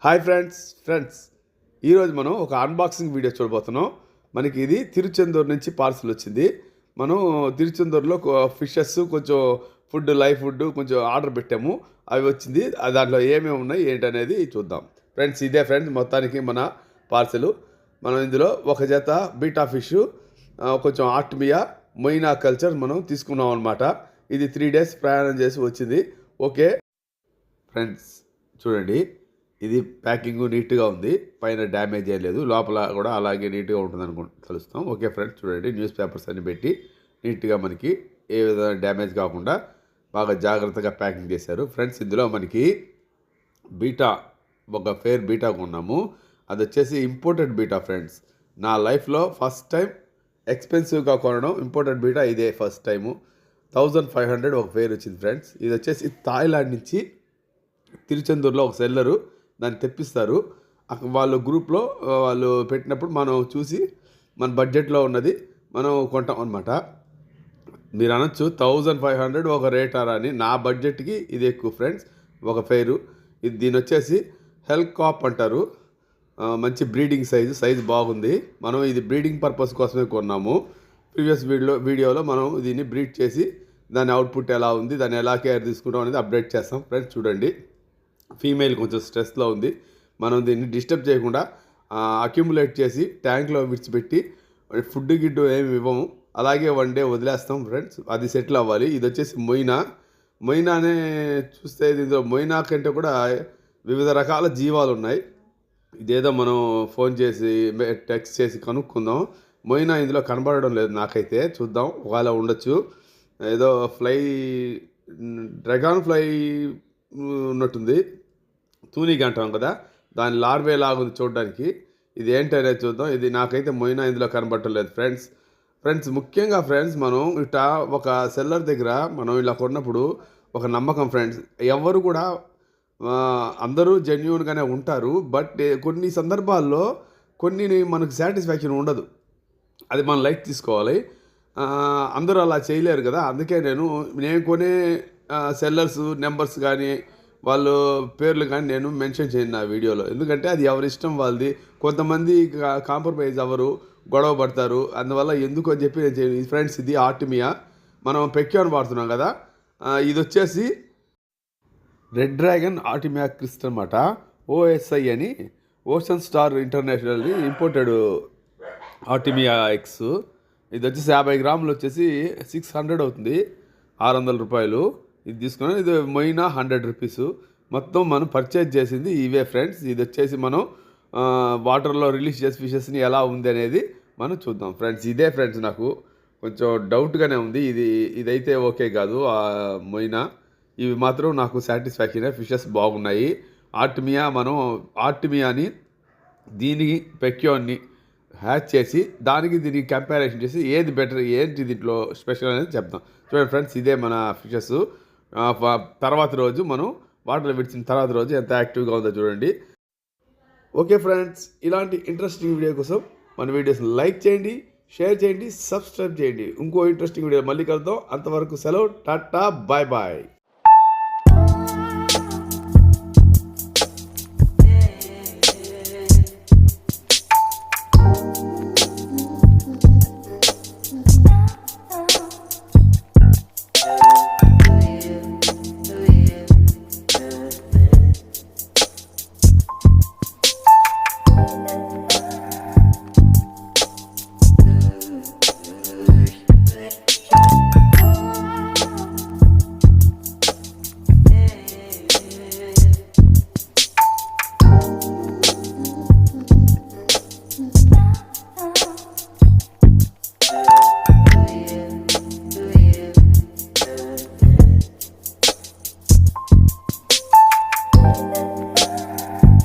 Hi friends ఈరోజు మనం ఒక అన్బాక్సింగ్ వీడియో చూడబోతున్నాం. మనకి ఇది తిరుచెందూరు నుంచి పార్సల్ వచ్చింది. మనం తిరుచెందూరులో ఫిషెస్ కొంచెం లైవ్ ఫుడ్ కొంచెం ఆర్డర్ పెట్టాము. అవి వచ్చింది. దాంట్లో ఏమేమి ఉన్నాయి ఏంటనేది చూద్దాం. ఫ్రెండ్స్ ఇదే మొత్తానికి మన పార్సల్. మనం ఇందులో ఒక జత బీటా ఫిష్, కొంచెం ఆర్టిమియా, మొయినా కల్చర్ మనం తీసుకున్నాం అనమాట. ఇది 3 days ప్రయాణం చేసి వచ్చింది. ఓకే ఫ్రెండ్స్ చూడండి, ఇది ప్యాకింగ్ నీట్గా ఉంది, పైన డ్యామేజ్ ఏం లేదు, లోపల కూడా అలాగే నీట్గా ఉంటుంది తెలుస్తాం. ఓకే ఫ్రెండ్స్ చూడండి, న్యూస్ పేపర్స్ అన్ని పెట్టి నీట్గా మనకి ఏ విధంగా డ్యామేజ్ కాకుండా బాగా జాగ్రత్తగా ప్యాకింగ్ చేశారు. ఫ్రెండ్స్ ఇందులో మనకి బీటా, ఒక ఫేర్ బీటా కొన్నాము. అది వచ్చేసి ఇంపోర్టెడ్ బీటా ఫ్రెండ్స్. నా లైఫ్లో ఫస్ట్ టైం ఎక్స్పెన్సివ్గా కొనడం ఇంపోర్టెడ్ బీటా ఇదే ఫస్ట్ టైము. 1500 ఒక ఫేర్ వచ్చింది ఫ్రెండ్స్. ఇది వచ్చేసి థాయిలాండ్ నుంచి తిరుచెందూరులో ఒక సెల్లరు దాన్ని తెప్పిస్తారు. వాళ్ళు గ్రూప్లో వాళ్ళు పెట్టినప్పుడు మనం చూసి మన బడ్జెట్లో ఉన్నది మనం కొంటాం అనమాట. మీరు అనొచ్చు 1500 ఒక రేటారా అని. నా బడ్జెట్కి ఇది ఎక్కువ ఫ్రెండ్స్. ఒక ఫేరు ఇది, దీని వచ్చేసి హెల్కాప్ అంటారు. మంచి బ్రీడింగ్ సైజు బాగుంది. మనం ఇది బ్రీడింగ్ పర్పస్ కోసమే కొన్నాము. ప్రీవియస్ వీడియోలో మనం దీన్ని బ్రీడ్ చేసి దాని అవుట్పుట్ ఎలా ఉంది, దాన్ని ఎలా కేర్ తీసుకుంటాం అనేది అప్డేట్ చేస్తాం. ఫ్రెండ్స్ చూడండి, ఫీమేల్ కొంచెం స్ట్రెస్లో ఉంది. మనం దీన్ని డిస్టర్బ్ చేయకుండా అక్యుములేట్ చేసి ట్యాంక్లో విడిచిపెట్టి ఫుడ్ గిడ్డు ఏమి ఇవ్వము, అలాగే 1 day వదిలేస్తాం ఫ్రెండ్స్. అది సెటిల్ అవ్వాలి. ఇది వచ్చేసి మొయినానే చూస్తే దీంట్లో మొయినా కంటే కూడా వివిధ రకాల జీవాలు ఉన్నాయి. ఇదేదో మనం ఫోన్ చేసి టెక్స్ట్ చేసి కనుక్కుందాం. మొయినా ఇందులో కనబడడం లేదు నాకైతే. చూద్దాం, ఒకవేళ ఉండొచ్చు. ఏదో డ్రాగన్ ఫ్లై ఉన్నట్టుంది, తూనీగా అంటాం కదా, దాని లార్వే లాగుంది చూడడానికి. ఇది ఏంటనేది చూద్దాం. ఇది నాకైతే మొయినా ఇందులో కనబడటం లేదు ఫ్రెండ్స్ ముఖ్యంగా ఫ్రెండ్స్, మనం ఇట్లా ఒక సెల్లర్ దగ్గర మనం ఇలా కొన్నప్పుడు ఒక నమ్మకం ఫ్రెండ్స్. ఎవరు కూడా అందరూ జెన్యూన్గానే ఉంటారు, బట్ కొన్ని సందర్భాల్లో కొన్ని మనకు సాటిస్ఫాక్షన్ ఉండదు. అది మనం లైట్ తీసుకోవాలి. అందరూ అలా చేయలేరు కదా. అందుకే నేను కొనే సెల్లర్స్ నెంబర్స్ కానీ వాళ్ళు పేర్లు కానీ నేను మెన్షన్ చేయను నా వీడియోలో. ఎందుకంటే అది ఎవరి ఇష్టం వాళ్ళది. కొంతమంది కాంప్రమైజ్ అవ్వరు, గొడవ పడతారు. అందువల్ల ఎందుకు అని చెప్పి నేను చేయను. ఫ్రెండ్స్ ఇది ఆర్టిమియా, మనం పెక్యాన్ వాడుతున్నాం కదా. ఇది వచ్చేసి రెడ్ డ్రాగన్ ఆర్టిమియా క్రిస్ట్ అనమాట. OSI అని, ocean star international imported Artemia X. ఇది వచ్చేసి 50 గ్రాములు వచ్చేసి 600 అవుతుంది, 600 రూపాయలు. ఇది తీసుకున్నాను. ఇది మొయినా 100 రూపీస్. మొత్తం మనం పర్చేజ్ చేసింది ఇవే ఫ్రెండ్స్. ఇది వచ్చేసి మనం వాటర్లో రిలీజ్ చేసి ఫిషెస్ని ఎలా ఉంది అనేది మనం చూద్దాం ఫ్రెండ్స్. ఇదే ఫ్రెండ్స్ నాకు కొంచెం డౌట్గానే ఉంది. ఇదైతే ఓకే కాదు. మొయినా ఇవి మాత్రం నాకు సాటిస్ఫాక్షన్. ఫిషెస్ బాగున్నాయి. ఆర్టిమియాని దీనికి పెక్యోన్ని హ్యాచ్ చేసి దీనికి కంపారిజన్ చేసి ఏది బెటర్, ఏంటి దీంట్లో స్పెషల్ అనేది చెప్తాం. చూడండి ఫ్రెండ్స్, ఇదే మన ఫిషెస్. తర్వాత రోజు మనం వాటర్లో విడిచిన తర్వాత రోజు ఎంత యాక్టివ్గా ఉందో చూడండి. ఓకే ఫ్రెండ్స్, ఇలాంటి ఇంట్రెస్టింగ్ వీడియో కోసం మన వీడియోస్ని లైక్ చేయండి, షేర్ చేయండి, సబ్స్క్రైబ్ చేయండి. ఇంకో ఇంట్రెస్టింగ్ వీడియో మళ్ళీ కలుద్దాం. అంతవరకు సెలవు, టాటా, బాయ్ బాయ్.